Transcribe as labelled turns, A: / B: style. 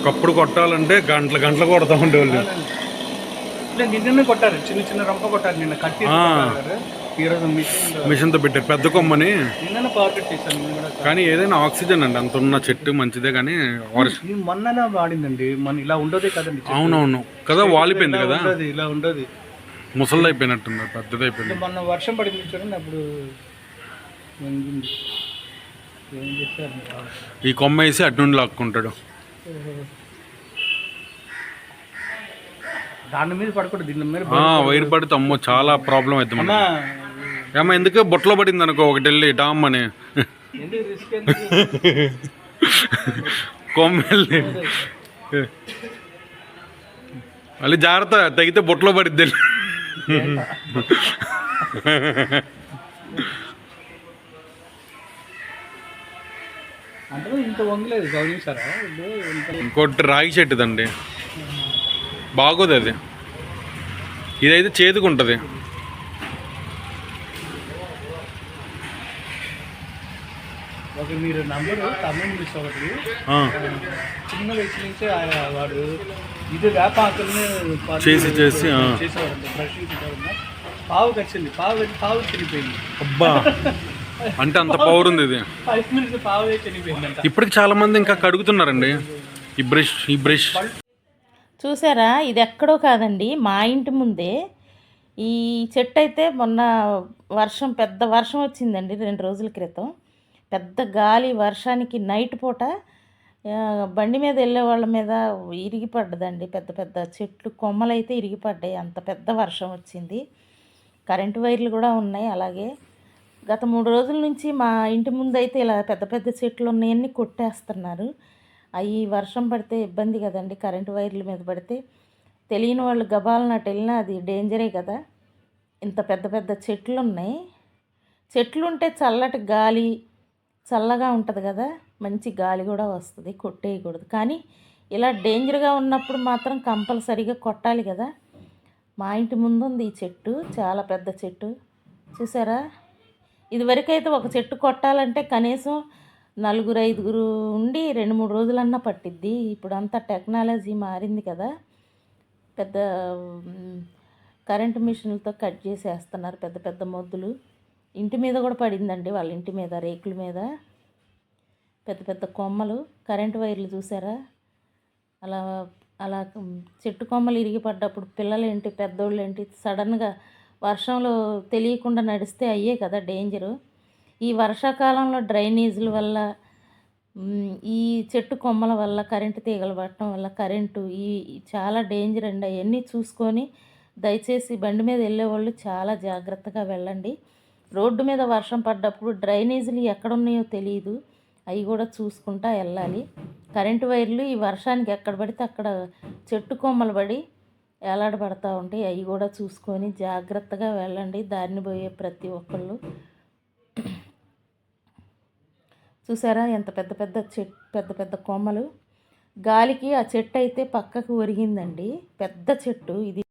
A: ఒకప్పుడు కొట్టాలంటే గంటల గంటలు కొడతా ఉండేవాళ్ళు.
B: నిన్ననే కొట్టారు, చిన్న చిన్న రంప కొట్టారు నిన్న కట్టి. ఈరోజు
A: మిషన్తో పెట్టారు పెద్ద కొమ్మని.
B: నిన్న పవర్ కట్ చేశాను.
A: కానీ ఏదైనా ఆక్సిజన్ అండి, అంత ఉన్న చెట్టు మంచిదే. కానీ
B: మొన్ననే వాడిందండి, మన ఇలా ఉండదే కదండి.
A: అవునవును కదా, వాలిపోయింది కదా,
B: ఇలా ఉండదు,
A: ముసలి అయిపోయినట్టుంది, పెద్దది అయిపోయింది.
B: మొన్న వర్షం పడింది చూడండి, అప్పుడు ఏం చేస్తారు,
A: ఈ కొమ్మ వేసి అటు నుండి లాక్కుంటాడు.
B: దాని మీద పడకూడదు, దీని మీద
A: వైర్ పడితే అమ్మో చాలా ప్రాబ్లం అవుతుంది. ఏమో ఎందుకు బొట్లో పడింది అనుకో ఒకటి వెళ్ళి టామ్ అని కొమ్మ వెళ్ళి మళ్ళీ జాగ్రత్త, తగితే బొట్లో పడిద్ది. ఇంకోటి రాగి చెట్టుదండి, బాగోదు అది. ఇదైతే చేదుకుంటుంది.
B: మీరు నంబరు తమిళ మిస్ ఒకటి చిన్న వయసు నుంచే వాడు ఇది వేపాకుల్ని
A: చేసి
B: చేసేవాడు. బ్రష్ పావు కచ్చింది, పావు చనిపోయింది.
A: అబ్బా, అంటే అంత పవర్ ఉంది ఇది.
B: 5 minutes పావు చనిపోయింది.
A: ఇప్పటికి చాలా మంది ఇంకా కడుగుతున్నారండి ఈ బ్రష్.
C: చూసారా, ఇది ఎక్కడో కాదండి, మా ఇంటి ముందే. ఈ చెట్టు అయితే మొన్న పెద్ద వర్షం వచ్చిందండి 2 రోజుల క్రితం. పెద్ద గాలి వర్షానికి నైట్ పూట బండి మీద వెళ్ళే వాళ్ళ మీద ఇరిగిపడ్డదండి. పెద్ద పెద్ద చెట్లు కొమ్మలు అయితే ఇరిగిపడ్డాయి, అంత పెద్ద వర్షం వచ్చింది. కరెంటు వైర్లు కూడా ఉన్నాయి. అలాగే గత 3 రోజుల నుంచి మా ఇంటి ముందు అయితే ఇలా పెద్ద పెద్ద చెట్లు ఉన్నాయన్నీ కొట్టేస్తున్నారు. అవి వర్షం పడితే ఇబ్బంది కదండి, కరెంటు వైర్ల మీద పడితే. తెలియని వాళ్ళు గబాలనట్టు వెళ్ళినా అది డేంజరే కదా. ఇంత పెద్ద పెద్ద చెట్లు ఉన్నాయి. చెట్లు ఉంటే చల్లటి గాలి, చల్లగా ఉంటుంది కదా, మంచి గాలి కూడా వస్తుంది, కొట్టేయకూడదు. కానీ ఇలా డేంజర్గా ఉన్నప్పుడు మాత్రం కంపల్సరీగా కొట్టాలి కదా. మా ఇంటి ముందు ఉంది ఈ చెట్టు, చాలా పెద్ద చెట్టు. చూసారా, ఇదివరకైతే ఒక చెట్టు కొట్టాలంటే కనీసం 4-5 ఉండి 2-3 రోజులన్నా పట్టిద్ది. ఇప్పుడు అంతా టెక్నాలజీ మారింది కదా, పెద్ద కరెంటు మిషన్లతో కట్ చేసేస్తున్నారు పెద్ద పెద్ద మొద్దులు. ఇంటి మీద కూడా పడిందండి, వాళ్ళ ఇంటి మీద రేకుల మీద పెద్ద పెద్ద కొమ్మలు. కరెంటు వైర్లు చూసారా, అలా చెట్టు కొమ్మలు ఇరిగిపడ్డప్పుడు పిల్లలేంటి పెద్దోళ్ళేంటి సడన్గా వర్షంలో తెలియకుండా నడిస్తే అయ్యే కదా డేంజరు. ఈ వర్షాకాలంలో డ్రైనేజీల వల్ల, ఈ చెట్టు కొమ్మల వల్ల, కరెంటు తీగలు పట్టడం వల్ల కరెంటు చాలా డేంజర్ అండి. అవన్నీ చూసుకొని దయచేసి బండి మీద వెళ్ళేవాళ్ళు చాలా జాగ్రత్తగా వెళ్ళండి. రోడ్డు మీద వర్షం పడ్డప్పుడు డ్రైనేజీలు ఎక్కడున్నాయో తెలియదు, అవి కూడా చూసుకుంటా వెళ్ళాలి. కరెంటు వైర్లు ఈ వర్షానికి ఎక్కడ పడితే అక్కడ చెట్టు కొమ్మలు పడి ఎలాడబడతా ఉంటాయి, అవి కూడా చూసుకొని జాగ్రత్తగా వెళ్ళండి దారిని పోయే ప్రతి ఒక్కళ్ళు. చూసారా ఎంత పెద్ద పెద్ద కొమ్మలు. గాలికి ఆ చెట్టు అయితే పక్కకు ఒరిగిందండి, పెద్ద చెట్టు ఇది.